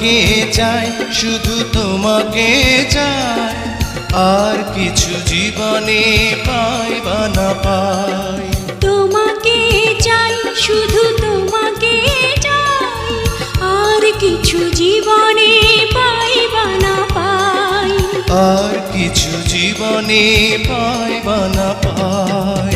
তোমাকে চাই, শুধু তোমাকে চাই, আর কিছু জীবনে পাই বা না পাই। তোমাকে চাই, শুধু তোমাকে চাই, আর কিছু জীবনে পাই বা না পাই। আর কিছু জীবনে পাই বা না পাই।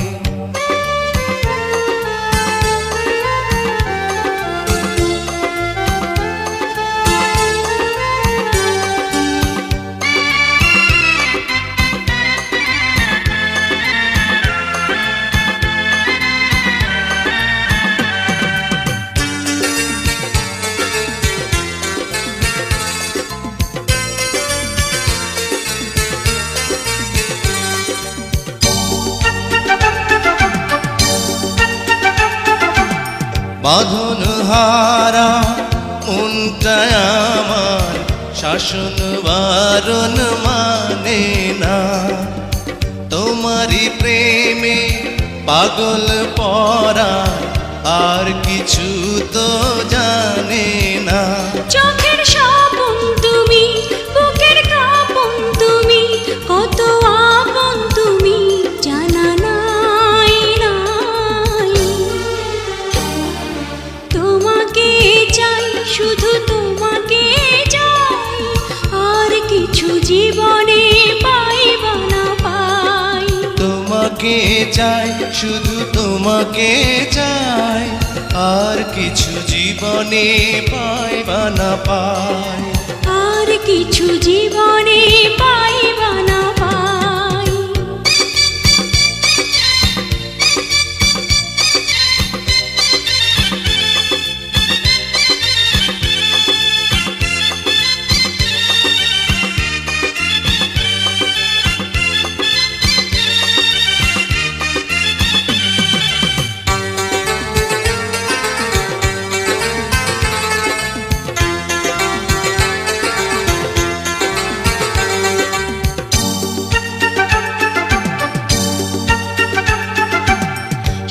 বাঁধন হারা মনটা আমার শাসন বারণ মানে না, তোমারই প্রেমে পাগল পরায় আর কিছু তো জানে না। চোখের স্বপন তুমি, বুকের কাঁপন তুমি, কত আপন তুমি জানা নাই নাই। তোমাকে চাই, শুধু তোমাকে চাই, আর কিছু জীবনে পাই বা না পাই। তোমাকে চাই, শুধু তোমাকে চাই, আর কিছু জীবনে পাই বা না পাই। আর কিছু জীবনে পাই বা না পাই।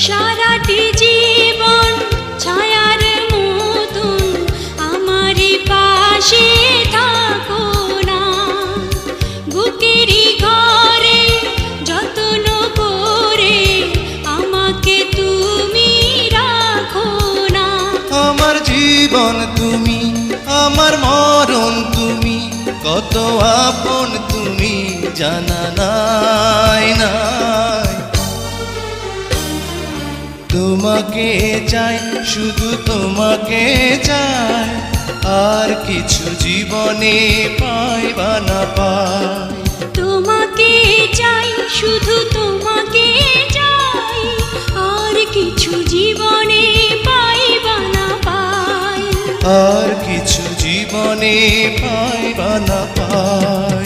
সারাটি জীবন ছায়ার মতন আমারই পাশে থাকো না, বুকেরই ঘরে যত্ন করে আমাকে তুমি রাখো না। আমার জীবন তুমি, আমার মরণ তুমি, কত আপন তুমি জানা নাই নাই। তোমাকে চাই, শুধু তোমাকে চাই, আর কিছু জীবনে পাই বা না পাই। তোমাকে চাই, শুধু তোমাকে চাই, আর কিছু জীবনে পাই বা না পাই। আর কিছু জীবনে পাই বা না পাই।